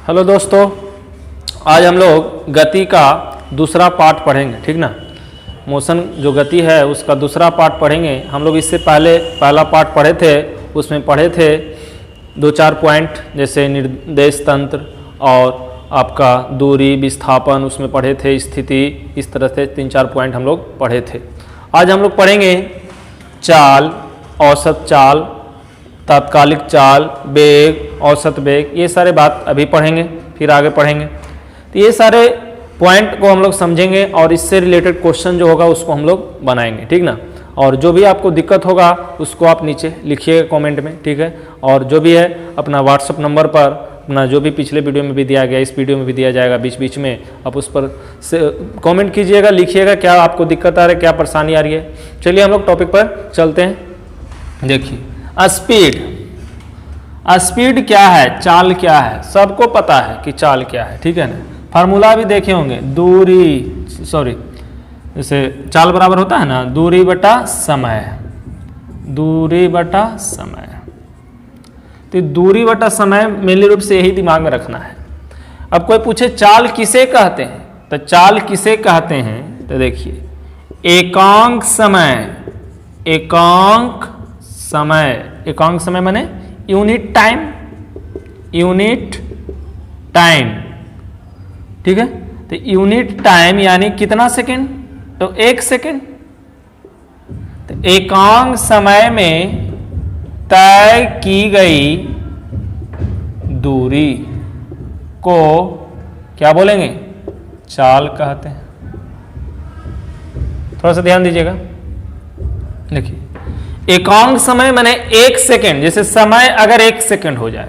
Hello दोस्तों, आज हम लोग गति का दूसरा पार्ट पढ़ेंगे। ठीक ना, मोशन जो गति है उसका दूसरा पार्ट पढ़ेंगे। हम लोग इससे पहले पहला पार्ट पढ़े थे, उसमें पढ़े थे 2-4 पॉइंट जैसे निर्देश तंत्र और आपका दूरी, विस्थापन, उसमें पढ़े थे स्थिति, इस तरह से 3-4 पॉइंट हम लोग पढ़े थे। आज हम लोग पढ़ेंगे चाल, औसत चाल, तात्कालिक चाल, वेग, औसत वेग, ये सारे बात अभी पढ़ेंगे, फिर आगे पढ़ेंगे। तो ये सारे पॉइंट को हम लोग समझेंगे और इससे रिलेटेड क्वेश्चन जो होगा उसको हम लोग बनाएंगे। ठीक ना, और जो भी आपको दिक्कत होगा उसको आप नीचे लिखिएगा कमेंट में। ठीक है, और जो भी है अपना व्हाट्सअप नंबर पर अपना जो भी पिछले वीडियो में भी दिया गया, इस वीडियो में भी दिया जाएगा, बीच बीच में आप उस पर कमेंट कीजिएगा, लिखिएगा क्या आपको दिक्कत आ रही है, क्या परेशानी आ रही है। चलिए हम लोग टॉपिक पर चलते हैं। देखिए, स्पीड क्या है, चाल क्या है, सबको पता है कि चाल क्या है। ठीक है ना, फार्मूला भी देखे होंगे, जैसे चाल बराबर होता है ना दूरी बटा समय, दूरी बटा समय। तो दूरी बटा समय मेनली रूप से यही दिमाग में रखना है। अब कोई पूछे चाल किसे कहते हैं, तो चाल किसे कहते हैं, तो देखिए एकांक समय, एकांक समय, एकांक समय माने यूनिट टाइम, यूनिट टाइम। ठीक है, तो यूनिट टाइम यानी कितना सेकंड, तो 1 सेकंड। तो एकांक समय में तय की गई दूरी को क्या बोलेंगे, चाल कहते हैं। थोड़ा सा ध्यान दीजिएगा। देखिए, एकांक समय माने 1 सेकंड, जैसे समय अगर 1 सेकंड हो जाए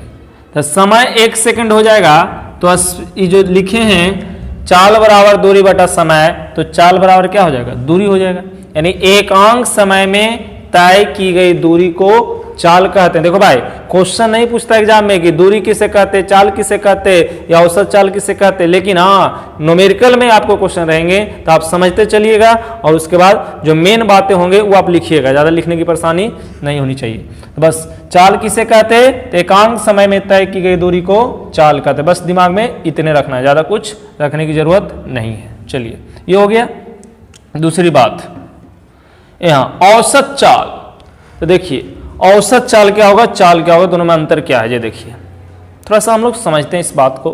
तो समय 1 सेकंड हो जाएगा, तो ये जो लिखे हैं चाल बराबर दूरी बटा समय, तो चाल बराबर क्या हो जाएगा, दूरी हो जाएगा। यानी एकांक समय में तय की गई दूरी को चाल कहते हैं। देखो भाई, क्वेश्चन नहीं पूछता एग्जाम में कि दूरी किसे कहते, चाल किसे कहते या औसत चाल किसे कहते, लेकिन हाँ न्यूमेरिकल में आपको क्वेश्चन रहेंगे तो आप समझते चलिएगा और उसके बाद जो मेन बातें होंगे वो आप लिखिएगा, ज़्यादा लिखने की परेशानी नहीं होनी चाहिए। तो बस चाल किसे कहते, तो एकांक समय में तय की गई दूरी को चाल कहते। बस दिमाग में इतने रखना है, ज़्यादा कुछ रखने की जरूरत नहीं है। चलिए, ये हो गया। दूसरी बात यहाँ औसत चाल। तो देखिए औसत चाल क्या होगा, चाल क्या होगा, दोनों में अंतर क्या है, ये देखिए। थोड़ा सा हम लोग समझते हैं इस बात को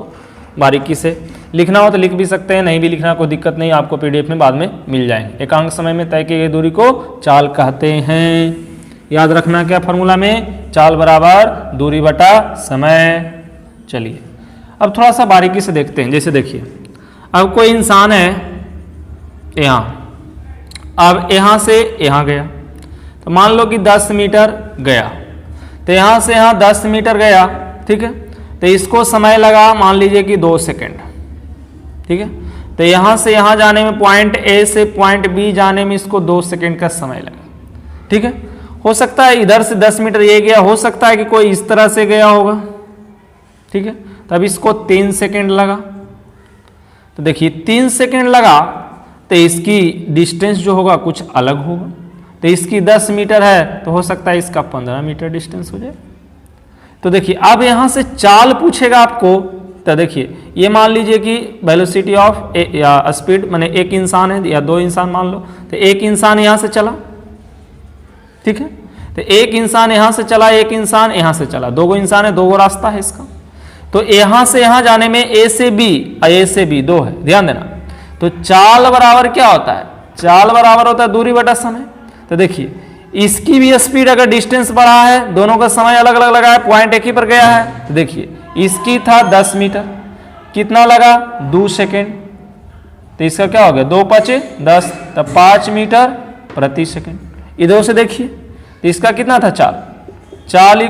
बारीकी से। लिखना हो तो लिख भी सकते हैं, नहीं भी लिखना कोई दिक्कत नहीं, आपको पीडीएफ में बाद में मिल जाएंगे। एकांक समय में तय की गई दूरी को चाल कहते हैं। याद रखना क्या फॉर्मूला में, चाल बराबर दूरी बटा समय। चलिए अब थोड़ा सा बारीकी से देखते हैं। जैसे देखिए, अब कोई इंसान है यहाँ, अब यहाँ से यहाँ गया, तो मान लो कि 10 मीटर गया, तो यहाँ से यहाँ 10 मीटर गया। ठीक है, तो इसको समय लगा मान लीजिए कि 2 सेकंड। ठीक है, तो यहाँ से यहाँ जाने में, पॉइंट ए से पॉइंट बी जाने में इसको 2 सेकंड का समय लगा। ठीक है, हो सकता है इधर से 10 मीटर ये गया, हो सकता है कि कोई इस तरह से गया होगा। ठीक है, तब इसको 3 सेकंड लगा। तो देखिए 3 सेकंड लगा तो इसकी डिस्टेंस जो होगा कुछ अलग होगा। तो इसकी 10 मीटर है तो हो सकता है इसका 15 मीटर डिस्टेंस हो जाए। तो देखिए अब यहां से चाल पूछेगा आपको, तो देखिए ये मान लीजिए कि वेलोसिटी ऑफ या स्पीड माने एक इंसान है या 2 इंसान मान लो, तो एक इंसान यहां से चला। ठीक है, तो एक इंसान यहां से चला, एक इंसान यहां से चला, 2 इंसान है, 2 रास्ता है इसका। तो यहां से यहां जाने में ए से बी 2 है, ध्यान देना। तो चाल बराबर क्या होता है, चाल बराबर होता है दूरी बटा समय। तो देखिए इसकी भी स्पीड अगर डिस्टेंस बढ़ा है, दोनों का समय अलग अलग लगा है, पॉइंट एक ही पर गया है, तो देखिए इसकी था 10 मीटर, कितना लगा 2 सेकेंड, तो इसका क्या हो गया 2 × 5 = 10, तो 5 मीटर प्रति सेकेंड। इधर से देखिए तो इसका कितना था चाल, चाल =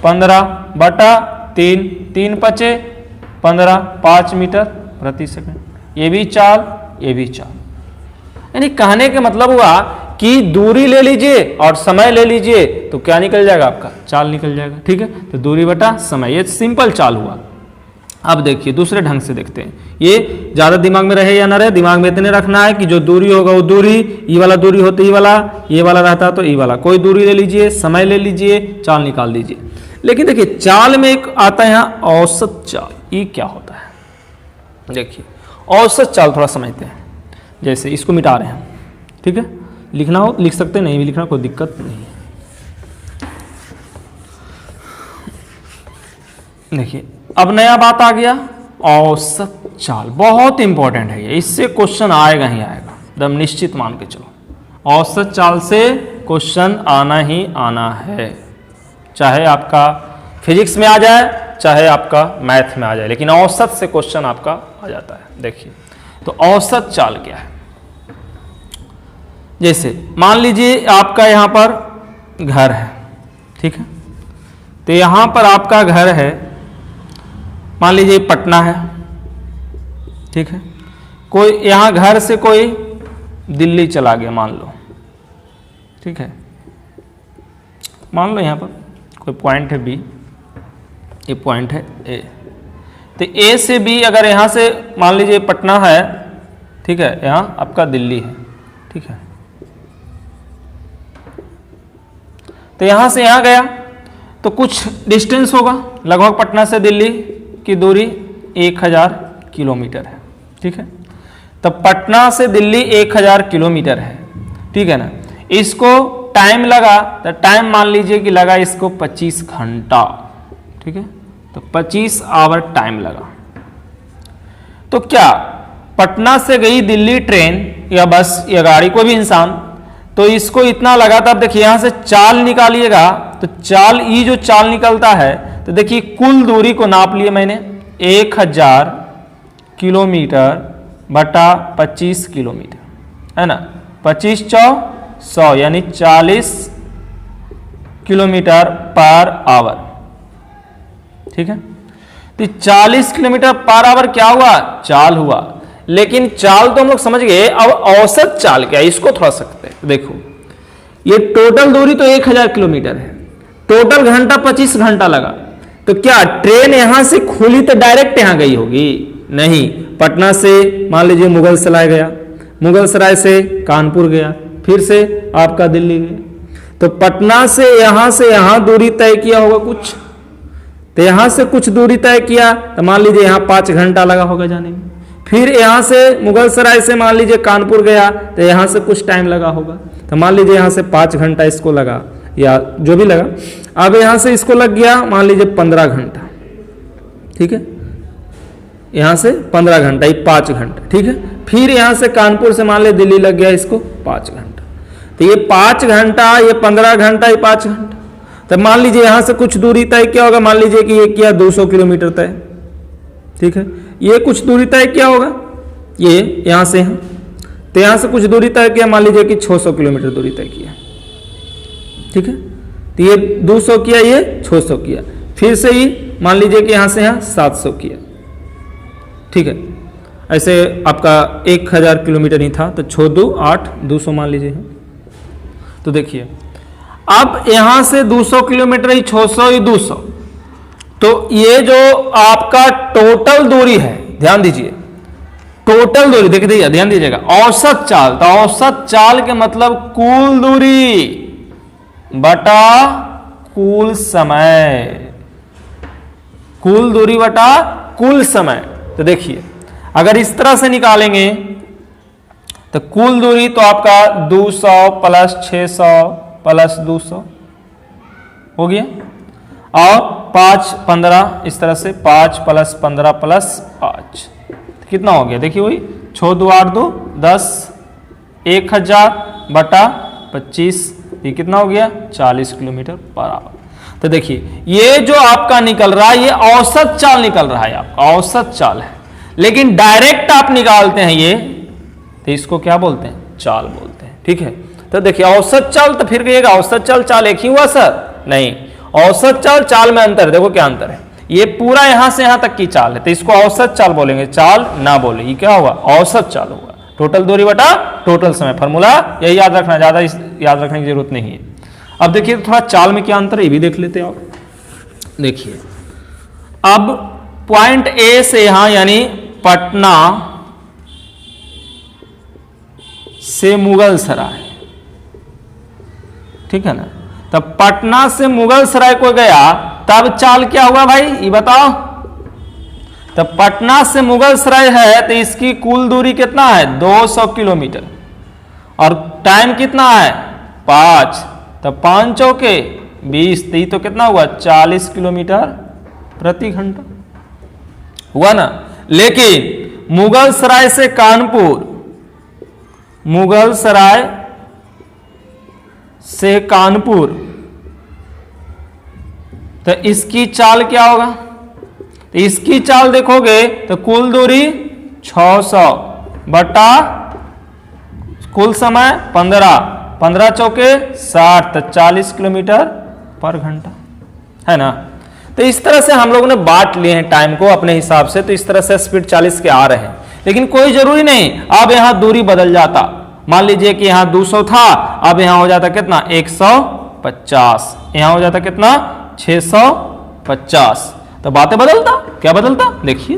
15 बटा 3, 3 × 5 = 15, 5 मीटर प्रति सेकेंड। ये भी चाल, ये भी चाल। यानी कहने का मतलब हुआ कि दूरी ले लीजिए और समय ले लीजिए तो क्या निकल जाएगा, आपका चाल निकल जाएगा। ठीक है, तो दूरी बटा समय, ये सिंपल चाल हुआ। अब देखिए दूसरे ढंग से देखते हैं, ये ज्यादा दिमाग में रहे या ना रहे, दिमाग में इतने रखना है कि जो दूरी होगा वो दूरी, ई वाला दूरी होते ई वाला, ये वाला रहता तो ई वाला, कोई दूरी ले लीजिए, समय ले लीजिए, चाल निकाल दीजिए। लेकिन देखिए चाल में एक आता है यहाँ औसत चाल। ई क्या होता है। देखिए औसत चाल थोड़ा समझते हैं। जैसे इसको मिटा रहे हैं, ठीक है, लिखना हो लिख सकते, नहीं भी लिखना कोई दिक्कत नहीं है। देखिए अब नया बात आ गया, औसत चाल बहुत इंपॉर्टेंट है ये, इससे क्वेश्चन आएगा ही आएगा, एकदम निश्चित मान के चलो। औसत चाल से क्वेश्चन आना ही आना है, चाहे आपका फिजिक्स में आ जाए चाहे आपका मैथ में आ जाए, लेकिन औसत से क्वेश्चन आपका आ जाता है। देखिए तो औसत चाल क्या है। जैसे मान लीजिए आपका यहाँ पर घर है, ठीक है, तो यहाँ पर आपका घर है, मान लीजिए पटना है, ठीक है, कोई यहाँ घर से कोई दिल्ली चला गया मान लो, ठीक है, मान लो यहाँ पर कोई पॉइंट है बी, ये पॉइंट है ए, तो ए से बी अगर यहाँ से मान लीजिए पटना है, ठीक है, यहाँ आपका दिल्ली है, ठीक है, तो यहाँ से यहाँ गया तो कुछ डिस्टेंस होगा, लगभग पटना से दिल्ली की दूरी 1000 किलोमीटर है, ठीक है, तो पटना से दिल्ली 1000 किलोमीटर है, ठीक है ना। इसको टाइम लगा तो टाइम मान लीजिए कि लगा इसको 25 घंटा, ठीक है, तो 25 आवर टाइम लगा। तो क्या पटना से गई दिल्ली ट्रेन या बस या गाड़ी, कोई भी इंसान, तो इसको इतना लगा था। अब देखिए यहां से चाल निकालिएगा तो चाल ई जो चाल निकलता है, तो देखिए कुल दूरी को नाप लिए मैंने 1000 किलोमीटर बटा 25 किलोमीटर, है ना, 25 चौ 100 यानी 40 किलोमीटर पर आवर, ठीक है। तो 40 किलोमीटर पर आवर क्या हुआ, चाल हुआ। लेकिन चाल तो हम लोग समझ गए, अब औसत चाल क्या है इसको थोड़ा सकते हैं। देखो ये टोटल दूरी तो 1000 किलोमीटर है, टोटल घंटा 25 घंटा लगा, तो क्या ट्रेन यहां से खुली तो डायरेक्ट यहां गई होगी, नहीं, पटना से मान लीजिए मुगल सराय गया, मुगल सराय से कानपुर गया, फिर से आपका दिल्ली गया, तो पटना से यहां दूरी तय किया होगा कुछ, तो यहां से कुछ दूरी तय किया तो मान लीजिए यहां 5 घंटा लगा होगा जाने में, फिर यहां से मुगल सराय से मान लीजिए कानपुर गया तो यहां से कुछ टाइम लगा होगा, तो मान लीजिए यहां से 5 घंटा इसको लगा या जो भी लगा। अब यहां से इसको लग गया मान लीजिए 15 घंटा, ठीक है, यहां से 15 घंटा, ये 5 घंटा, ठीक है, फिर यहां से कानपुर से मान लीजिए दिल्ली लग गया इसको 5 घंटा, तो ये 5 घंटा, ये 15 घंटा, ये 5 घंटा, तो मान लीजिए यहां से कुछ दूरी तय क्या होगा, मान लीजिए कि ये किया 200 किलोमीटर तय, ठीक है, ये कुछ दूरी तय क्या होगा, ये यहां से यहाँ, तो यहां से कुछ दूरी तय किया, मान लीजिए कि 600 किलोमीटर दूरी तय किया, ठीक है, तो ये 200 किया, ये 600 किया, फिर से ही मान लीजिए कि यहां से यहाँ 700 किया, ठीक है, ऐसे आपका 1000 किलोमीटर ही था, तो 6 2 8 200 मान लीजिए। तो देखिए अब यहां से 200 किलोमीटर ही 600 ही 200, तो ये जो आपका टोटल दूरी है, ध्यान दीजिए टोटल दूरी, देखिए ध्यान दीजिएगा, औसत चाल, तो औसत चाल के मतलब कुल दूरी बटा कुल समय, कुल दूरी बटा कुल समय। तो देखिए अगर इस तरह से निकालेंगे तो कुल दूरी तो आपका 200 प्लस 600 प्लस 200 हो गया, और 5 15 इस तरह से 5 प्लस 15 प्लस 5 कितना हो गया, देखिए वही 6 2 8 2 10, 1000 बटा 25, ये कितना हो गया 40 किलोमीटर पर आवर। तो देखिए ये जो आपका निकल रहा है ये औसत चाल निकल रहा है, आपका औसत चाल है, लेकिन डायरेक्ट आप निकालते हैं ये, तो इसको क्या बोलते हैं, चाल बोलते हैं, ठीक है। तो देखिए औसत चाल, तो फिर कहिएगा औसत चाल चाल एक ही हुआ सर, नहीं, औसत चाल चाल में अंतर, देखो क्या अंतर है, ये पूरा यहां से यहां तक की चाल है, तो इसको औसत चाल बोलेंगे, चाल ना बोले, ये क्या हुआ औसत चाल हुआ, टोटल दूरी बटा टोटल समय, फॉर्मूला यही याद रखना, ज्यादा याद रखने की जरूरत नहीं है। अब देखिए थोड़ा चाल में क्या अंतर है ये भी देख लेते हैं आप। देखिए अब पॉइंट ए से यहां यानी पटना से मुगल सराय, ठीक है ना, तब पटना से मुगल सराय को गया तब चाल क्या हुआ भाई ये बताओ, तो पटना से मुगलसराय है तो इसकी कुल दूरी कितना है 200 किलोमीटर और टाइम कितना है 5, तो 5 चौके 20, तो ये तो कितना हुआ 40 किलोमीटर प्रति घंटा हुआ ना। लेकिन मुगलसराय से कानपुर, मुगलसराय से कानपुर, तो इसकी चाल क्या होगा, तो इसकी चाल देखोगे तो कुल दूरी 600 बटा कुल समय 15, 15 चौके 60, तो 40 किलोमीटर पर घंटा है ना। तो इस तरह से हम लोगों ने बांट लिए हैं टाइम को अपने हिसाब से, तो इस तरह से स्पीड 40 के आ रहे हैं। लेकिन कोई जरूरी नहीं, अब यहां दूरी बदल जाता, मान लीजिए कि यहां 200 था, अब यहां हो जाता कितना 150, यहां हो जाता कितना 650, तो बातें बदलता, क्या बदलता देखिए,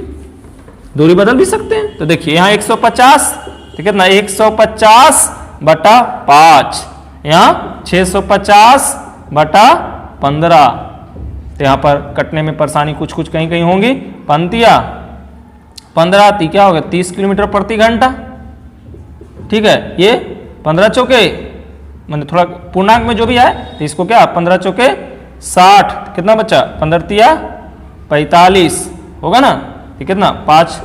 दूरी बदल भी सकते हैं। तो देखिए यहां 150 तो कितना 150 बटा 5, यहां 650 बटा 15, तो यहां पर कटने में परेशानी कुछ कुछ कहीं कहीं होंगी। पंतिया 15 ती क्या होगा 30 किलोमीटर प्रति घंटा, ठीक है। ये 15 चौके मतलब थोड़ा पूर्णांक में जो भी है तो इसको क्या 15 चौके 60, कितना बच्चा 15 तिया 45 होगा ना, तो कितना 5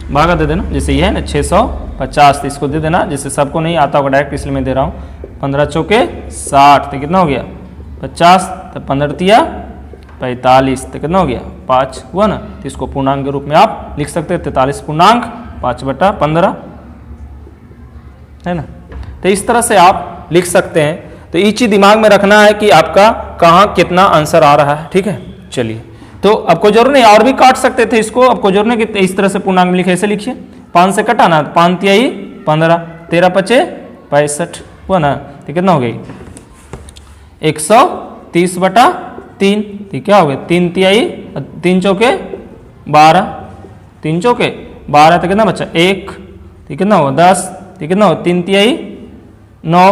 भागा दे देना, जैसे ये है ना 650, तो इसको दे देना, जैसे सबको नहीं आता होगा डायरेक्ट इसलिए मैं दे रहा हूँ। 15 चौके 60 तो कितना हो गया 50, तो 15 तिया 45 तो कितना हो गया 5 हुआ ना। तो इसको पूर्णांक के रूप में आप लिख सकते हैं 43 पूर्णांक 5 बटा 15 है ना। तो इस तरह से आप लिख सकते हैं। तो ये चीज दिमाग में रखना है कि आपका कहाँ कितना आंसर आ रहा है, ठीक है। चलिए, तो आपको जरूर नहीं और भी काट सकते थे इसको, आपको जरूर नहीं कि इस तरह से पूर्णांक में लिखे, ऐसे लिखिए 5 से कटा ना 5 तिहाई 15, 13 पचे 65 हुआ ना, तो कितना हो गई 130 बटा 3, तो क्या हो गया 3 तिहाई 3 चौके 12, 3 चौके 12 तो कितना बच्चा 1, तो कितना होगा 10, तो कितना होगा 3 तिहाई 9,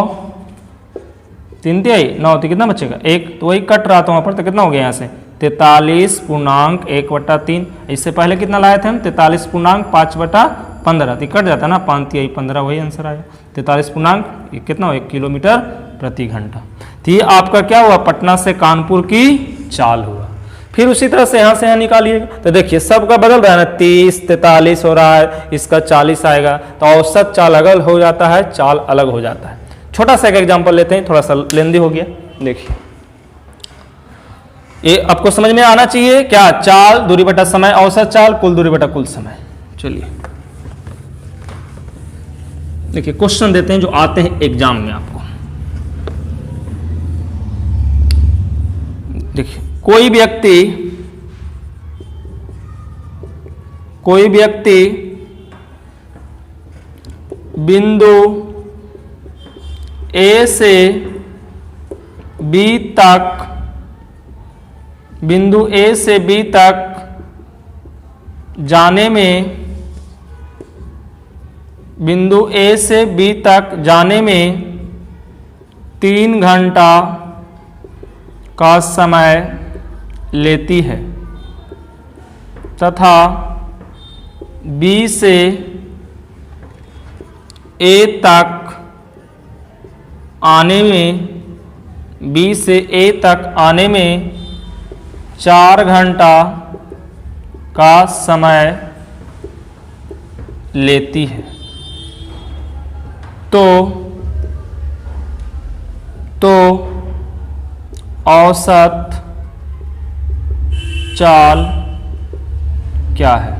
3 तिहाई 9 तो कितना बचेगा 1, तो वही कट रहा था वहाँ पर, तो कितना हो गया यहाँ से 43 पूर्णांक 1 बटा 3। इससे पहले कितना लाए थे हम 43 पूर्णांक 5 बटा 15, तो कट जाता ना 5 तिहाई 15, वही आंसर आया 43 पूर्णांक कितना हो 1 किलोमीटर प्रति घंटा। तो ये आपका क्या हुआ पटना से कानपुर की चाल हुआ। फिर उसी तरह से यहाँ से यहाँ निकालिएगा, तो देखिए सबका बदल रहा है ना 30 43 हो रहा है, इसका 40 आएगा, तो औसत चाल अलग हो जाता है, चाल अलग हो जाता है। छोटा सा एक एग्जांपल लेते हैं, थोड़ा सा लेंदी हो गया। देखिए ये आपको समझ में आना चाहिए क्या, चाल दूरी बटा समय, औसत चाल कुल दूरी बटा कुल समय। चलिए देखिए क्वेश्चन देते हैं जो आते हैं एग्जाम में आपको। देखिए कोई व्यक्ति बिंदु ए से बी तक, बिंदु ए से बी तक जाने में, बिंदु ए से बी तक जाने में 3 घंटा का समय लेती है तथा बी से ए तक आने में, बी से ए तक आने में 4 घंटा का समय लेती है, तो औसत चाल क्या है।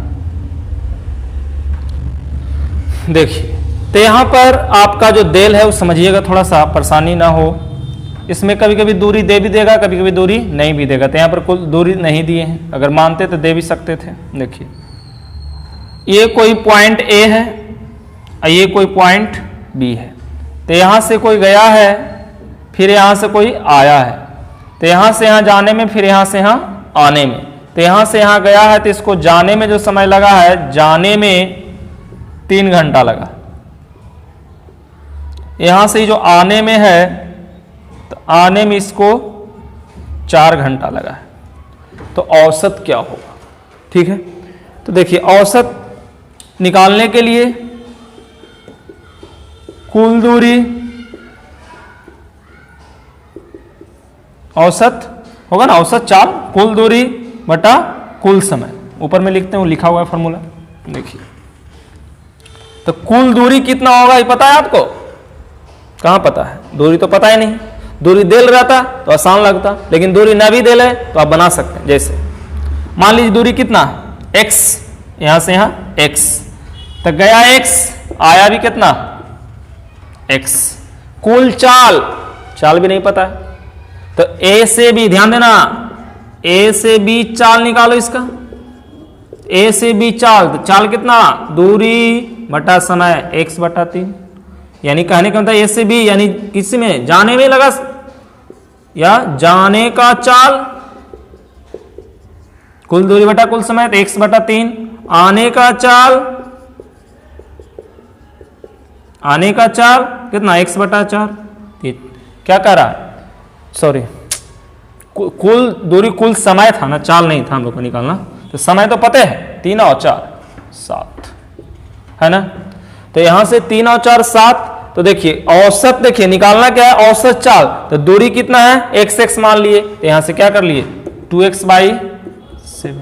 देखिए तो यहां पर आपका जो देल है वो समझिएगा, थोड़ा सा परेशानी ना हो। इसमें कभी कभी दूरी दे भी देगा, कभी कभी दूरी नहीं भी देगा, तो यहाँ पर कुल दूरी नहीं दिए हैं, अगर मानते तो दे भी सकते थे। देखिए ये कोई पॉइंट ए है और ये कोई पॉइंट बी है, तो यहाँ से कोई गया है, फिर यहाँ से कोई आया है, तो यहाँ से यहाँ जाने में, फिर यहाँ से यहाँ आने में, तो यहाँ से यहाँ गया है, तो इसको जाने में जो समय लगा है, जाने में 3 घंटा लगा। यहाँ से जो आने में है, तो आने में इसको 4 घंटा लगा है। तो औसत क्या होगा। ठीक है, तो देखिए औसत निकालने के लिए कुल दूरी, औसत होगा ना, औसत चाल कुल दूरी बटा कुल समय, ऊपर में लिखते हैं, लिखा हुआ है फॉर्मूला। देखिए तो कुल दूरी कितना होगा ये पता है आपको? कहां पता है? दूरी तो पता ही नहीं। दूरी देल रहता तो आसान लगता, लेकिन दूरी ना भी देल है तो आप बना सकते हैं। जैसे मान लीजिए दूरी कितना, x, यहां से यहां x, तो गया x, आया भी कितना x। कुल चाल, चाल भी नहीं पता है, तो a से b, ध्यान देना, a से b चाल निकालो इसका, a से b चाल, तो चाल कितना, दूरी बटा समय x बटा 3, यानी कहने का मतलब a से b यानी किस में, जाने में लगा या जाने का चाल, कुल दूरी बटा कुल समय तो x बटा 3, आने का चाल, आने का चाल कितना x बटा 4। क्या कह रहा है, सॉरी, कुल दूरी कुल समय था ना, चाल नहीं था हम लोग को निकालना। तो समय तो पता है, 3 और 4 7 है ना, तो यहां से 3 और 4 7। तो देखिए औसत, देखिए निकालना क्या है, औसत चाल, तो दूरी कितना है x मान लिए, तो यहां से क्या कर लिए 2x/7।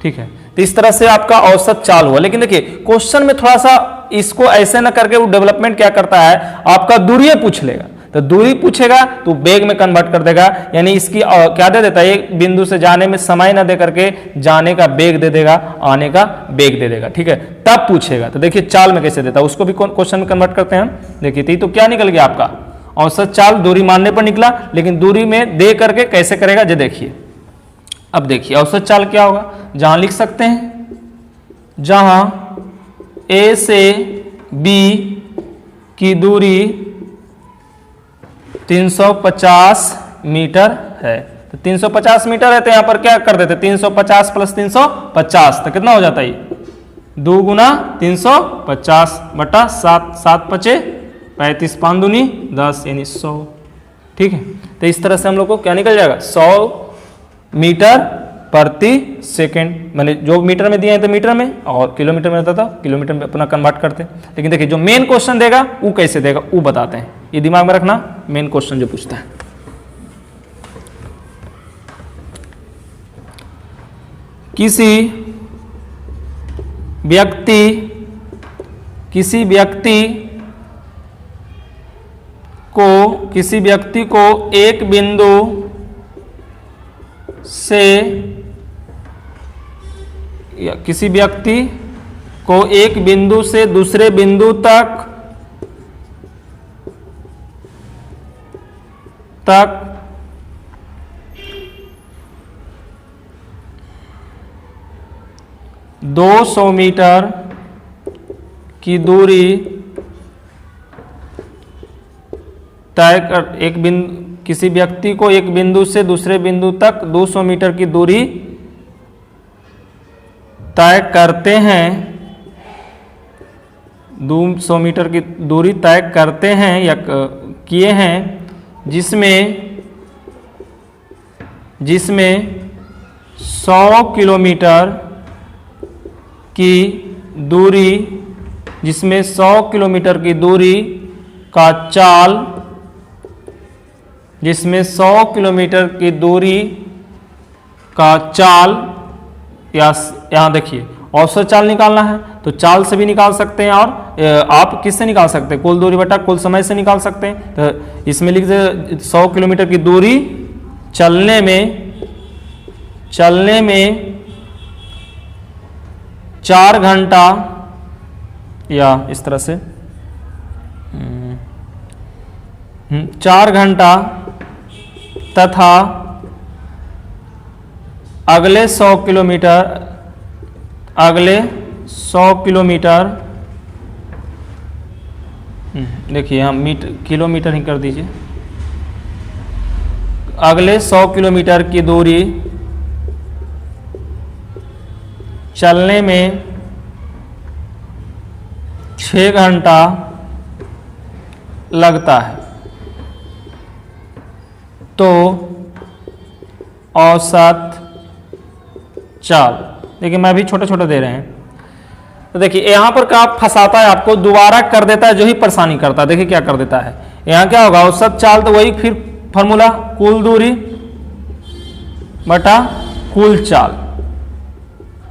ठीक है, तो इस तरह से आपका औसत चाल हुआ। लेकिन देखिए क्वेश्चन में थोड़ा सा इसको ऐसे ना करके वो डेवलपमेंट क्या करता है, आपका दूरी पूछ लेगा, तो दूरी पूछेगा तो बेग में कन्वर्ट कर देगा, यानी इसकी क्या दे देता है, एक बिंदु से जाने में समय ना दे करके जाने का बेग दे देगा, आने का बेग दे देगा। ठीक है, तब पूछेगा। तो देखिए चाल में कैसे देता है, उसको भी क्वेश्चन में कन्वर्ट करते हैं हम। देखिए तो क्या निकल गया आपका, औसत चाल दूरी मानने पर निकला, लेकिन दूरी में दे करके कैसे करेगा जो देखिए। अब देखिए औसत चाल क्या होगा, जहां लिख सकते हैं, जहां A से B की दूरी 350 मीटर है, तो 350 मीटर है, तो यहां पर क्या कर देते, 350 + 350, तो कितना हो जाता है ये 2 × 350 बटा 7, 7 × 5 = 35, 5 दूनी 10 यानी 100। ठीक है, तो इस तरह से हम लोग को क्या निकल जाएगा, 100 मीटर प्रति सेकंड, मैंने जो मीटर में दिए हैं तो मीटर में, और किलोमीटर में रहता था किलोमीटर में अपना कन्वर्ट करते हैं। लेकिन देखिए जो मेन क्वेश्चन देगा वो कैसे देगा वो बताते हैं, ये दिमाग में रखना, मेन क्वेश्चन जो पूछता है। किसी व्यक्ति को एक बिंदु से, या किसी व्यक्ति को एक बिंदु से दूसरे बिंदु तक 200 मीटर की दूरी तय कर, किसी व्यक्ति को एक बिंदु से दूसरे बिंदु तक 200 मीटर की दूरी तय करते हैं, 200 मीटर की दूरी तय करते हैं या किए हैं, जिसमें 100 किलोमीटर की दूरी, जिसमें 100 किलोमीटर की दूरी का चाल, जिसमें 100 किलोमीटर की दूरी का चाल, या यहाँ देखिए औसत चाल निकालना है तो चाल से भी निकाल सकते हैं, और आप किससे निकाल सकते हैं, कुल दूरी बटा कुल समय से निकाल सकते हैं। तो इसमें लिख दे 100 किलोमीटर की दूरी चलने में 4 घंटा, या इस तरह से 4 घंटा, तथा अगले 100 किलोमीटर, देखिए यहाँ किलोमीटर ही कर दीजिए, अगले 100 किलोमीटर की दूरी चलने में 6 घंटा लगता है, तो औसत चाल। देखिए मैं भी छोटे छोटे दे रहे हैं। तो देखिए यहाँ पर क्या फंसाता है आपको, दोबारा कर देता है, जो ही परेशानी करता है। देखिए क्या कर देता है, यहाँ क्या होगा औसत चाल, तो वही फिर फॉर्मूला कुल दूरी बटा कुल चाल।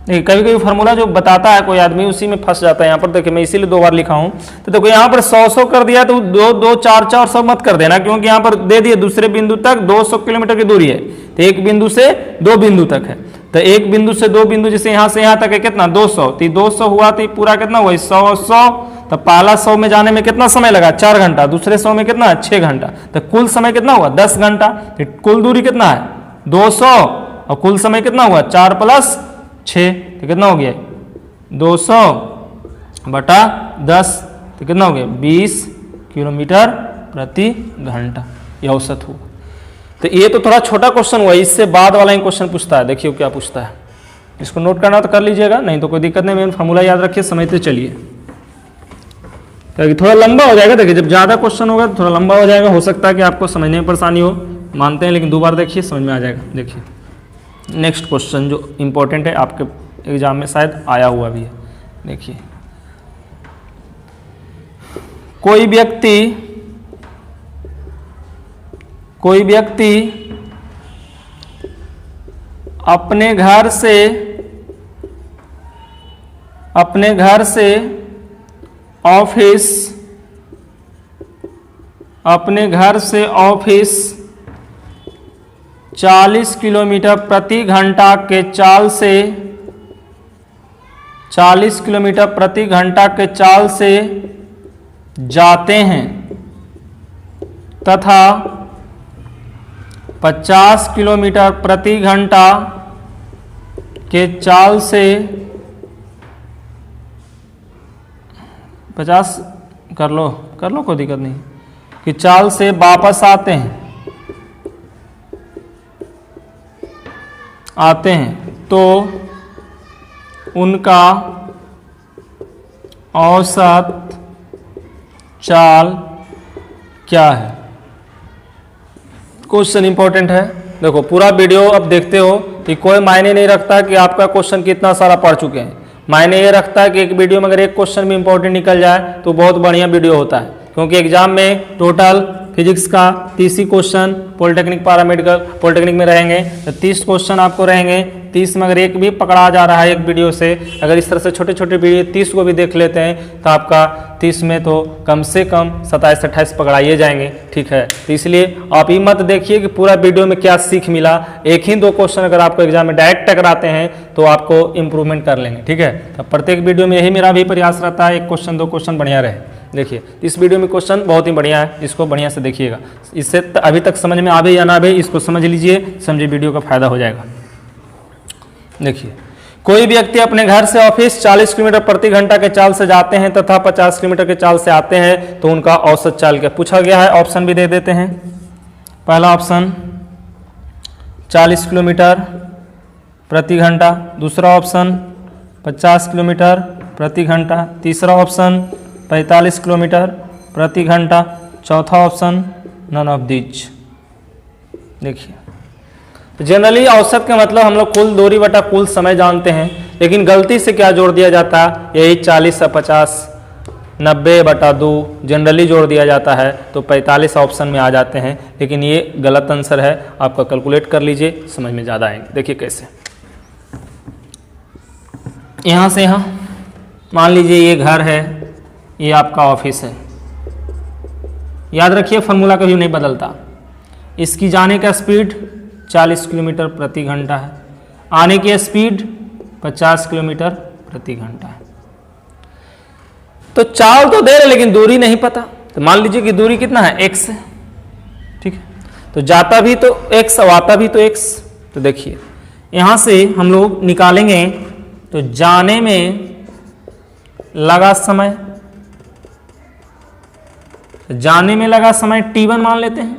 देखिए कभी कभी फार्मूला जो बताता है कोई आदमी उसी में फंस जाता है। यहाँ पर देखिए मैं इसीलिए 2 बार लिखा हूँ। तो देखो यहाँ पर 100 कर दिया, तो 2 4 4 100 मत कर देना, क्योंकि यहाँ पर दे दिए दूसरे बिंदु तक 200 किलोमीटर की दूरी है। तो एक बिंदु से 2 बिंदु तक है, तो एक बिंदु से 2 बिंदु, जैसे यहाँ से यहाँ तक है कितना 200, तो 200 हुआ तो पूरा कितना वही 100। तो पहला 100 में जाने में कितना समय लगा 4 घंटा, दूसरे 100 में कितना 6 घंटा, तो कुल समय कितना हुआ 10 घंटा। तो कुल दूरी कितना है 200 और कुल समय कितना हुआ 4 + 6, तो कितना हो गया 200 बटा 10, तो कितना हो गया 20 किलोमीटर प्रति घंटा, यह औसत हुआ। तो ये तो थोड़ा छोटा क्वेश्चन हुआ, इससे बाद वाला ही क्वेश्चन पूछता है। देखिए क्या पूछता है, इसको नोट करना तो कर लीजिएगा, नहीं तो कोई दिक्कत नहीं, मेन फार्मूला याद रखिए, समझते चलिए। क्योंकि थोड़ा लंबा हो जाएगा, देखिए जब ज़्यादा क्वेश्चन होगा तो थोड़ा लंबा हो जाएगा, हो सकता है कि आपको समझने में परेशानी हो, मानते हैं, लेकिन 2 बार देखिए समझ में आ जाएगा। देखिए नेक्स्ट क्वेश्चन जो इंपॉर्टेंट है, आपके एग्जाम में शायद आया हुआ भी है। देखिए कोई व्यक्ति अपने घर से ऑफिस 40 किलोमीटर प्रति घंटा के चाल से 40 किलोमीटर प्रति घंटा के चाल से जाते हैं तथा 50 किलोमीटर प्रति घंटा के चाल से 50 कर लो कोई दिक्कत नहीं, कि चाल से वापस आते हैं तो उनका औसत चाल क्या है। क्वेश्चन इंपॉर्टेंट है। देखो पूरा वीडियो अब देखते हो कि कोई मायने नहीं रखता कि आपका क्वेश्चन कितना सारा पढ़ चुके हैं, मायने ये रखता है कि एक वीडियो में अगर एक क्वेश्चन भी इंपॉर्टेंट निकल जाए तो बहुत बढ़िया वीडियो होता है। क्योंकि एग्जाम में टोटल फिजिक्स का 30 ही क्वेश्चन, पॉलिटेक्निक पैरामेडिकल पॉलिटेक्निक में रहेंगे तो 30 क्वेश्चन आपको रहेंगे। 30 में अगर एक भी पकड़ा जा रहा है एक वीडियो से, अगर इस तरह से छोटे छोटे वीडियो 30 को भी देख लेते हैं तो आपका 30 में तो कम से कम 27-28 पकड़ाइए जाएंगे। ठीक है, तो इसलिए आप ये मत देखिए कि पूरा वीडियो में क्या सीख मिला, एक ही 2 क्वेश्चन अगर आपको एग्जाम में डायरेक्ट टकराते हैं तो आपको इंप्रूवमेंट कर लेंगे। ठीक है, तो प्रत्येक वीडियो में यही मेरा भी प्रयास रहता है, 1 क्वेश्चन 2 क्वेश्चन बढ़िया रहे। देखिए इस वीडियो में क्वेश्चन बहुत ही बढ़िया है, इसको बढ़िया से देखिएगा। इससे अभी तक समझ में आवे या ना आवे इसको समझ लीजिए, समझे वीडियो का फायदा हो जाएगा। देखिए कोई व्यक्ति अपने घर से ऑफिस 40 किलोमीटर प्रति घंटा के चाल से जाते हैं तथा 50 किलोमीटर के चाल से आते हैं तो उनका औसत चाल क्या पूछा गया है। ऑप्शन भी दे देते हैं। पहला ऑप्शन 40 किलोमीटर प्रति घंटा, दूसरा ऑप्शन 50 किलोमीटर प्रति घंटा, तीसरा ऑप्शन 45 किलोमीटर प्रति घंटा, चौथा ऑप्शन नन ऑफ दीज। देखिए जनरली औसत का मतलब हम लोग कुल दूरी बटा कुल समय जानते हैं, लेकिन गलती से क्या जोड़ दिया जाता है, यही 40 से 50 90/2 जनरली जोड़ दिया जाता है तो 45 ऑप्शन में आ जाते हैं, लेकिन ये गलत आंसर है। आपका कैलकुलेट कर लीजिए, समझ में ज़्यादा आएंगे। देखिए कैसे, यहाँ से यहाँ मान लीजिए ये घर है, ये आपका ऑफिस है। याद रखिए फॉर्मूला कभी नहीं बदलता। इसकी जाने का स्पीड 40 किलोमीटर प्रति घंटा है, आने की स्पीड 50 किलोमीटर प्रति घंटा है। तो चाल तो दे रहे लेकिन दूरी नहीं पता, तो मान लीजिए कि दूरी कितना है x है। ठीक है, तो जाता भी तो x और आता भी तो x। तो देखिए यहाँ से हम लोग निकालेंगे तो जाने में लगा समय, जाने में लगा समय t1 मान लेते हैं,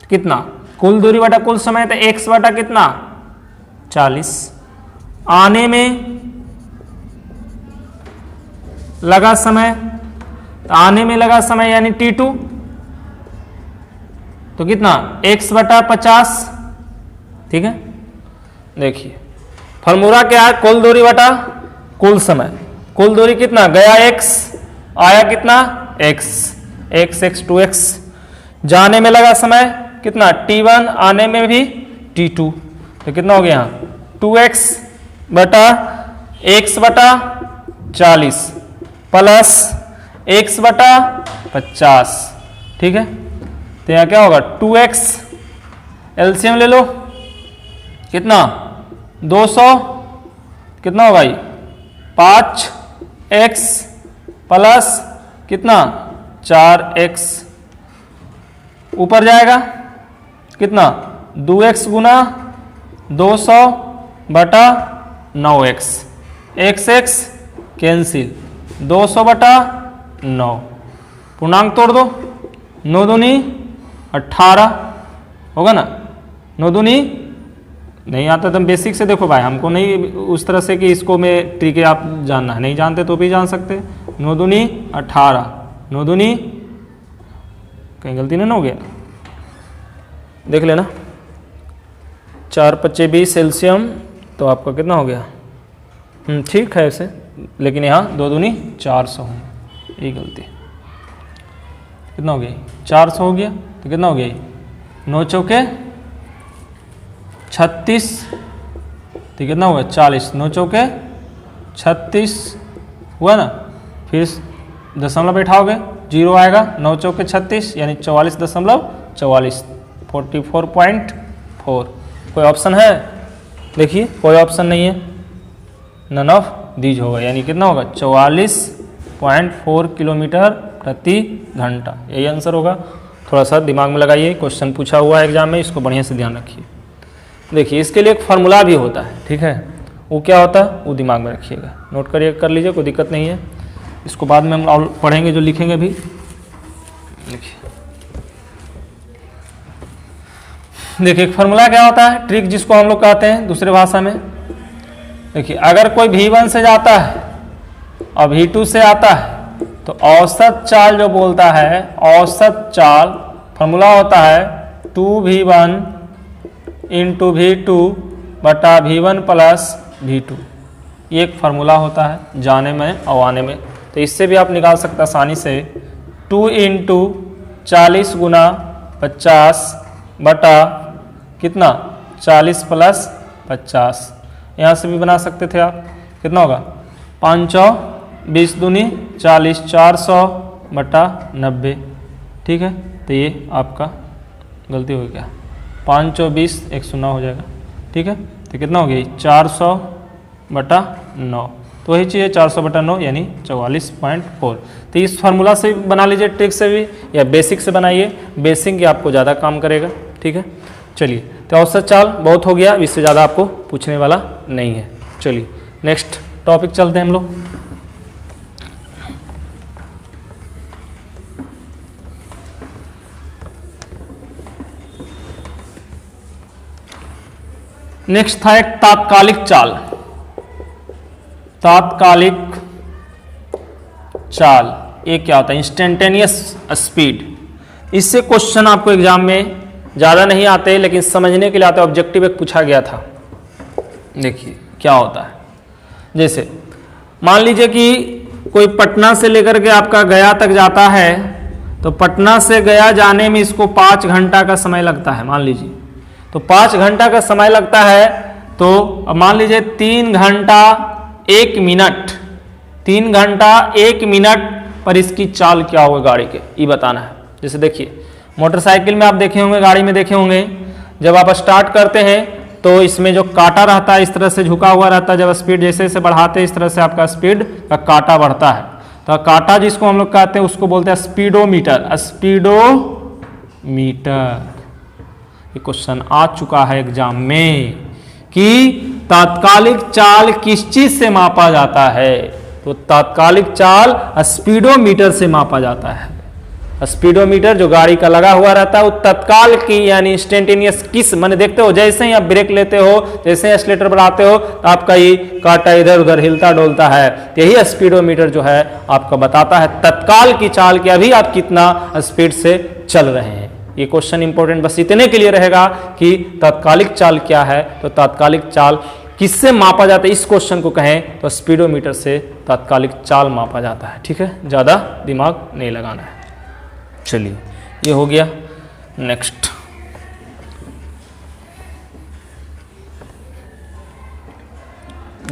कितना कुल दूरी बटा कुल समय, तो x बटा कितना 40। आने में लगा समय, तो आने में लगा समय यानी t2, तो कितना x बटा 50। ठीक है, देखिए फॉर्मूला क्या है? कुल दूरी बटा कुल समय। कुल दूरी कितना? गया x, आया कितना? x, x 2x। जाने में लगा समय कितना? t1, आने में भी t2। तो कितना हो गया यहाँ? 2x बटा x बटा 40 प्लस x बटा 50। ठीक है, तो यहाँ क्या होगा? 2x, एलसीएम ले लो, कितना? 200, कितना होगा ये? 5x प्लस कितना? 4x। ऊपर जाएगा कितना? 2x गुना 200 बटा 9x, x कैंसिल, 200 बटा 9। पूर्णांक तोड़ दो, 9 दूनी 18 होगा ना? 9 दूनी नहीं आता तो बेसिक से देखो भाई, हमको नहीं उस तरह से कि इसको में ट्रिक है आप जानना है, नहीं जानते तो भी जान सकते। 9 दूनी 18, 9 दूनी, कहीं गलती नहीं हो गया? देख लेना। 4 5 20 एलसीएम, तो आपका कितना हो गया? ठीक है ऐसे, लेकिन यहाँ 2 दूनी 400 है, ये गलती। कितना हो गया? 400 हो गया, तो कितना हो गया? 9 चौके 36, तो कितना हुआ? 40। 9 चौके 36 हुआ ना? फिर दशमलव बैठाओगे, 0 आएगा। 9 चौके 36 यानी 44.44, 44.4। कोई ऑप्शन है? देखिए कोई ऑप्शन नहीं है, नन ऑफ दीज होगा, यानी कितना होगा? 44.4 किलोमीटर प्रति घंटा, यही आंसर होगा। थोड़ा सा दिमाग में लगाइए, क्वेश्चन पूछा हुआ है एग्जाम में, इसको बढ़िया से ध्यान रखिए। देखिए इसके लिए एक फार्मूला भी होता है, ठीक है? वो क्या होता है वो दिमाग में रखिएगा, नोट करिए, कर लीजिए, कोई दिक्कत नहीं है। इसको बाद में हम पढ़ेंगे, जो लिखेंगे भी। देखिए एक फार्मूला क्या होता है, ट्रिक जिसको हम लोग कहते हैं दूसरे भाषा में। देखिए अगर कोई V1 से जाता है और V2 से आता है, तो औसत चाल जो बोलता है, औसत चाल फार्मूला होता है 2V1 इंटू V2 बटा V1 प्लस V2। ये एक फार्मूला होता है जाने में और आने में। तो इससे भी आप निकाल सकते हैं आसानी से, 2 इंटू 40 गुना 50 बटा कितना? 40 प्लस 50। यहाँ से भी बना सकते थे आप, कितना होगा? 520 दूनी 40, 400 बटा 90। ठीक है, तो ये आपका गलती हो गया, 520 109 हो जाएगा। ठीक है, तो कितना हो गया? 400 बटा 9। तो वही चीज़ है 400 बटा 9 यानी 44.4। तो इस फार्मूला से भी बना लीजिए, ट्रिक से भी, या बेसिक से बनाइए, बेसिक ही आपको ज़्यादा काम करेगा। ठीक है, चलिए, तो औसत चाल बहुत हो गया, इससे ज़्यादा आपको पूछने वाला नहीं है। चलिए नेक्स्ट टॉपिक चलते हैं हम लोग। नेक्स्ट था एक तात्कालिक चाल। तात्कालिक चाल ये क्या होता है? Instantaneous speed. इससे क्वेश्चन आपको एग्जाम में ज़्यादा नहीं आते, लेकिन समझने के लिए आते। ऑब्जेक्टिव एक पूछा गया था, देखिए क्या होता है। जैसे मान लीजिए कि कोई पटना से लेकर के आपका गया तक जाता है, तो पटना से गया जाने में इसको 5 घंटा का समय लगता है, मान लीजिए। तो 5 घंटा का समय लगता है, तो अब मान लीजिए 3 घंटा 1 मिनट, 3 घंटा 1 मिनट पर इसकी चाल क्या होगा गाड़ी के, ये बताना है। जैसे देखिए मोटरसाइकिल में आप देखे होंगे, गाड़ी में देखे होंगे, जब आप स्टार्ट करते हैं तो इसमें जो कांटा रहता है इस तरह से झुका हुआ रहता है। जब स्पीड जैसे जैसे बढ़ाते हैं, इस तरह से आपका स्पीड का कांटा बढ़ता है। तो कांटा जिसको हम लोग कहते हैं उसको बोलते हैं स्पीडोमीटर। स्पीडोमीटर, ये क्वेश्चन आ चुका है एग्जाम में कि तात्कालिक चाल किस चीज से मापा जाता है? तो तात्कालिक चाल स्पीडोमीटर से मापा जाता है। स्पीडोमीटर जो गाड़ी का लगा हुआ रहता है, वो तत्काल की यानी इंस्टेंटेनियस किस, माने देखते हो जैसे ही आप ब्रेक लेते हो, जैसे ही एक्सीलरेटर बढ़ाते हो, तो आपका ये कांटा इधर उधर हिलता डोलता है। यही स्पीडोमीटर जो है आपको बताता है तत्काल की चाल कि अभी आप कितना स्पीड से चल रहे हैं। ये क्वेश्चन इंपॉर्टेंट बस इतने के लिए रहेगा कि तात्कालिक चाल क्या है। तो तात्कालिक चाल किससे मापा जाता है, इस क्वेश्चन को कहें तो स्पीडोमीटर से तात्कालिक चाल मापा जाता है। ठीक है, ज़्यादा दिमाग नहीं लगाना है। चलिए ये हो गया। नेक्स्ट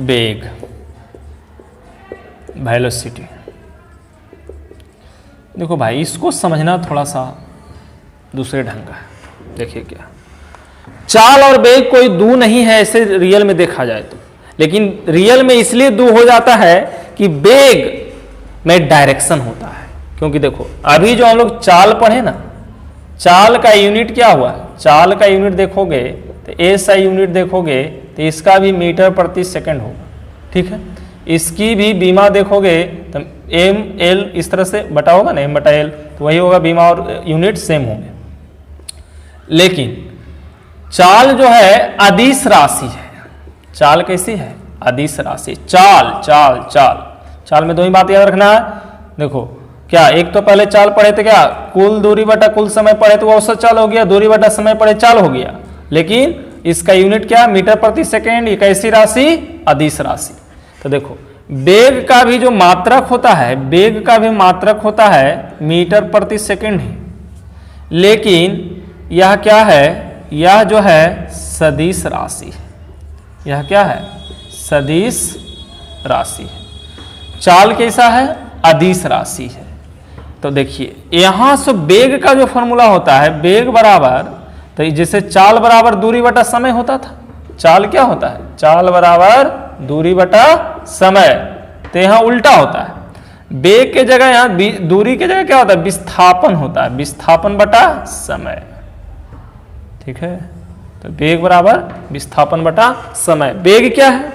वेग, वेलोसिटी। देखो भाई, इसको समझना थोड़ा सा दूसरे ढंग का है। देखिए क्या, चाल और वेग कोई दू नहीं है ऐसे रियल में देखा जाए तो, लेकिन रियल में इसलिए दू हो जाता है कि वेग में डायरेक्शन होता है। क्योंकि देखो अभी जो हम लोग चाल पढ़े ना, चाल का यूनिट क्या हुआ, चाल का यूनिट देखोगे तो एसआई यूनिट देखोगे तो इसका भी मीटर प्रति सेकंड होगा। ठीक है, इसकी भी बीमा देखोगे तो एम एल इस तरह से बटा होगा ना, एम बटा एल, तो वही होगा, बीमा और यूनिट सेम होंगे। लेकिन चाल जो है अदिश राशि है। चाल कैसी है, अदिश राशि। चाल चाल चाल चाल में दो ही बात याद रखना है। देखो क्या, एक तो पहले चाल पढ़े थे क्या, कुल दूरी बटा कुल समय पढ़े तो वो औसत चाल हो गया, दूरी बटा समय पढ़े चाल हो गया। लेकिन इसका यूनिट क्या, मीटर प्रति सेकेंड। ये कैसी राशि, अदिश राशि। तो देखो वेग का भी जो मात्रक होता है, वेग का भी मात्रक होता है मीटर प्रति सेकेंड ही, लेकिन यह क्या है, यह जो है सदिश राशि है। यह क्या है, सदिश राशि है। चाल कैसा है, अदिश राशि है। तो देखिए यहां से वेग का जो फॉर्मूला होता है, वेग बराबर, तो जैसे चाल बराबर दूरी बटा समय होता था, चाल क्या होता है, चाल बराबर दूरी बटा समय, तो यहां उल्टा होता है। वेग के जगह यहां दूरी के जगह क्या होता है, विस्थापन होता है, विस्थापन बटा समय। ठीक है, तो वेग बराबर विस्थापन बटा समय। वेग क्या है,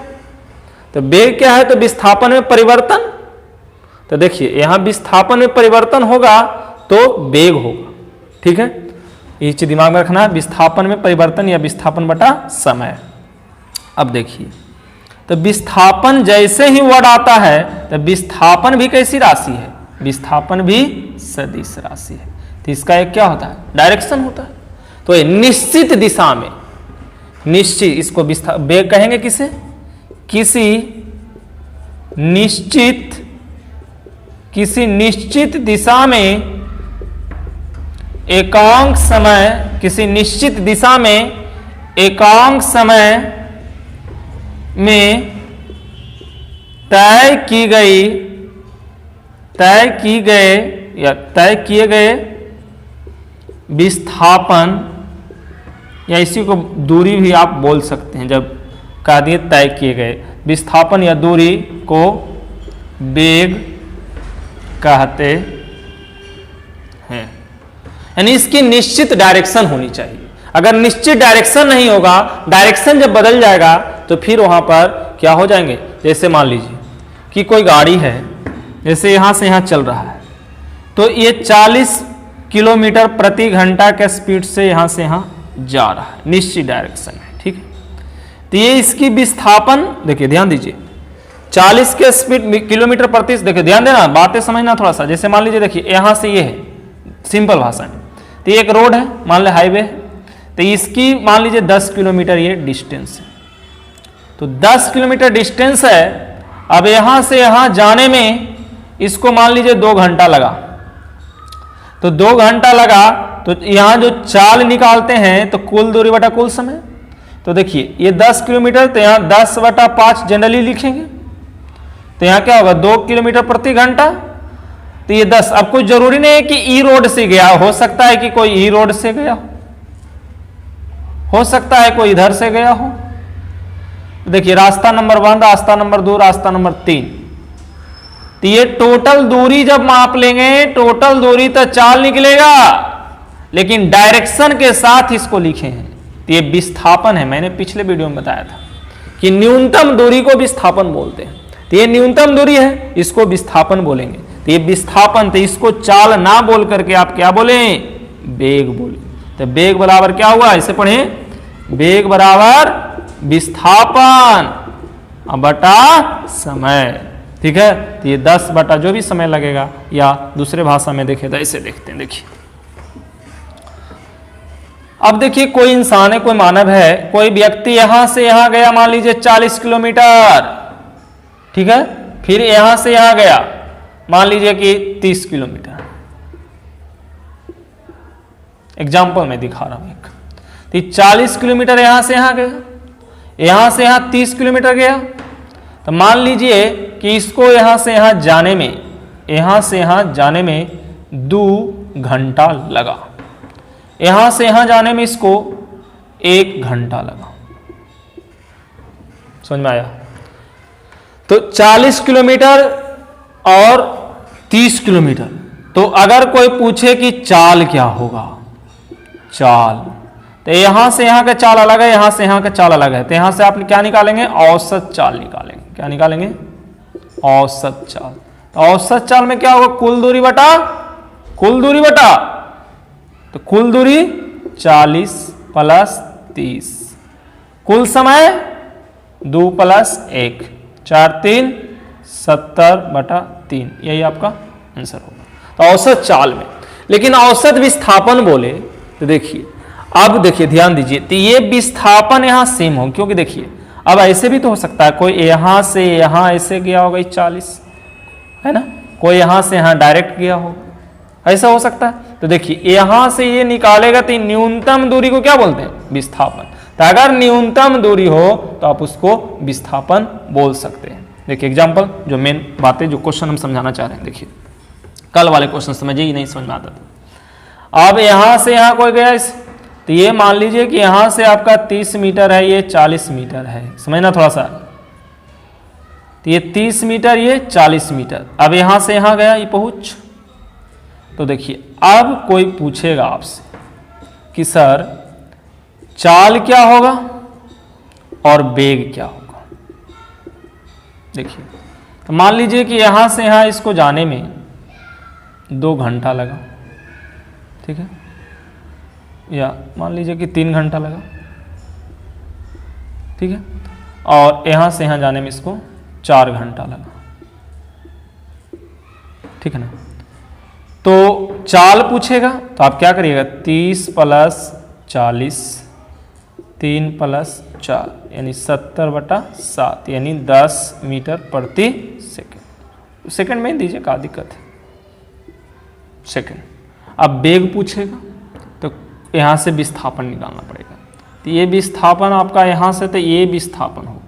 तो वेग क्या है, तो विस्थापन में परिवर्तन। तो देखिए यहां विस्थापन में परिवर्तन होगा तो वेग होगा। ठीक है, ये चीज दिमाग में रखना, विस्थापन में परिवर्तन या विस्थापन बटा समय। अब देखिए, तो विस्थापन जैसे ही वर्ड आता है तो विस्थापन भी कैसी राशि है, विस्थापन भी सदिश राशि है। तो इसका एक क्या होता है, डायरेक्शन होता है। तो ये निश्चित दिशा में, निश्चित, इसको वेग कहेंगे किसे, किसी निश्चित दिशा में एकांक समय, किसी निश्चित दिशा में एकांक समय में तय किए गए विस्थापन, या इसी को दूरी भी आप बोल सकते हैं, जब कह दिए तय किए गए विस्थापन या दूरी को वेग कहते हैं। यानी इसकी निश्चित डायरेक्शन होनी चाहिए। अगर निश्चित डायरेक्शन नहीं होगा, डायरेक्शन जब बदल जाएगा तो फिर वहां पर क्या हो जाएंगे, जैसे मान लीजिए कि कोई गाड़ी है, जैसे यहां से यहां चल रहा है, तो ये 40 किलोमीटर प्रति घंटा के स्पीड से यहां से यहां जा रहा है, निश्चित डायरेक्शन है। ठीक है, तो ये इसकी विस्थापन, देखिए ध्यान दीजिए, 40 के स्पीड किलोमीटर प्रति, देखिए ध्यान देना, बातें समझना थोड़ा सा। जैसे मान लीजिए, देखिए यहां से ये है, सिंपल भाषा में, तो ये एक रोड है, मान ले हाईवे है, तो इसकी मान लीजिए 10 किलोमीटर ये डिस्टेंस है। तो 10 किलोमीटर डिस्टेंस है। अब यहां से यहां जाने में इसको मान लीजिए 2 घंटा लगा, तो 2 घंटा लगा, तो यहां जो चाल निकालते हैं तो कुल दूरी बटा कुल समय। तो देखिए ये 10 किलोमीटर, तो यहां 10 बटा 5 जनरली लिखेंगे, तो यहां क्या होगा, 2 किलोमीटर प्रति घंटा, तो ये 10। अब कोई जरूरी नहीं है कि ई रोड से गया, हो सकता है कि कोई ई रोड से गया हो सकता है कोई इधर से गया हो। देखिए रास्ता नंबर 1, रास्ता नंबर 2, रास्ता नंबर 3, तो ये टोटल दूरी जब माप लेंगे, टोटल दूरी तो चाल निकलेगा, लेकिन डायरेक्शन के साथ इसको लिखे हैं, तो ये विस्थापन है। मैंने पिछले वीडियो में बताया था कि न्यूनतम दूरी को विस्थापन बोलते हैं, तो ये न्यूनतम दूरी है, इसको विस्थापन बोलेंगे। तो ये विस्थापन, तो इसको चाल ना बोल करके आप क्या बोले, वेग बोले। तो वेग बराबर क्या हुआ, इसे पढ़े, वेग बराबर विस्थापन बटा समय। ठीक है, तो ये 10 बटा जो भी समय लगेगा, या दूसरे भाषा में देखें तो ऐसे देखते हैं। देखिए अब देखिए कोई इंसान है, कोई मानव है, कोई व्यक्ति यहां से यहां गया, मान लीजिए 40 किलोमीटर, ठीक है, फिर यहां से यहां गया मान लीजिए कि 30 किलोमीटर। एग्जाम्पल मैं दिखा रहा हूं एक, तो 40 किलोमीटर यहां से यहां गया, यहां से यहां 30 किलोमीटर गया, तो मान लीजिए कि इसको यहां से यहां जाने में, यहां से यहां जाने में 2 घंटा लगा, यहां से यहां जाने में इसको 1 घंटा लगा। समझ में आया? तो 40 किलोमीटर और 30 किलोमीटर, तो अगर कोई पूछे कि चाल क्या होगा, चाल, तो यहां से यहां का चाल अलग है, यहां से यहां का चाल अलग है, तो यहां से आप क्या निकालेंगे, औसत चाल निकालेंगे। क्या निकालेंगे? औसत चाल। तो औसत चाल में क्या होगा, कुल दूरी बटा कुल दूरी बटा, तो कुल दूरी 40 प्लस 30, कुल समय 2 प्लस 1, 4 3 70 बटा 3, यही आपका आंसर होगा। तो औसत चाल में, लेकिन औसत विस्थापन बोले तो देखिए, अब देखिए ध्यान दीजिए, तो ये विस्थापन यहां सेम हो, क्योंकि देखिए अब ऐसे भी तो हो सकता है, कोई यहां से यहां ऐसे गया होगा 40, है ना, कोई यहां से यहां डायरेक्ट गया होगा, ऐसा हो सकता है। तो देखिए यहां से ये निकालेगा तो न्यूनतम दूरी को क्या बोलते हैं, विस्थापन। तो अगर न्यूनतम दूरी हो तो आप उसको विस्थापन बोल सकते हैं। देखिए एग्जांपल, जो मेन बातें, जो क्वेश्चन हम समझाना चाह रहे हैं, देखिए कल वाले क्वेश्चन समझिए, नहीं समझ में आता था। अब यहां से यहां कोई गया इस, तो ये मान लीजिए कि यहां से आपका 30 मीटर है, ये 40 मीटर है, समझना थोड़ा सा, तो ये 30 मीटर, ये 40 मीटर। अब यहां से यहां गया, ये पहुंच, तो देखिए अब कोई पूछेगा आपसे कि सर चाल क्या होगा और वेग क्या होगा। देखिए तो मान लीजिए कि यहां से यहां इसको जाने में 2 घंटा लगा, ठीक है, या मान लीजिए कि 3 घंटा लगा, ठीक है, और यहां से यहां जाने में इसको 4 घंटा लगा, ठीक है ना। तो चाल पूछेगा तो आप क्या करिएगा, 30 प्लस 40, 3 प्लस 4 यानी 70 बटा 7, यानी 10 मीटर प्रति सेकंड। सेकंड में दीजिए, क्या दिक्कत है, सेकंड। अब वेग पूछेगा तो यहाँ से विस्थापन निकालना पड़ेगा, तो ये विस्थापन आपका यहाँ से, तो ये विस्थापन होगा,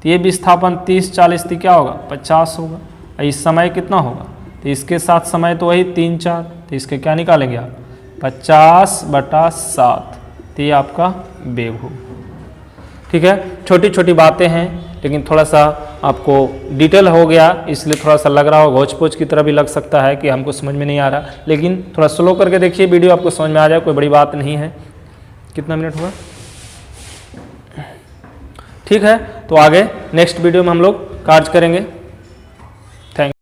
तो ये विस्थापन 30 40 तो क्या होगा, 50 होगा। इस समय कितना होगा, तो इसके साथ समय तो वही 3 4, तो इसके क्या निकालेंगे आप, 50 बटा 7, तो ये आपका वेग होगा। ठीक है, छोटी छोटी बातें हैं, लेकिन थोड़ा सा आपको डिटेल हो गया, इसलिए थोड़ा सा लग रहा हो, घोच पोच की तरह भी लग सकता है कि हमको समझ में नहीं आ रहा, लेकिन थोड़ा स्लो करके देखिए वीडियो, आपको समझ में आ जाए, कोई बड़ी बात नहीं है। कितना मिनट हुआ, ठीक है, तो आगे नेक्स्ट वीडियो में हम लोग कार्य करेंगे।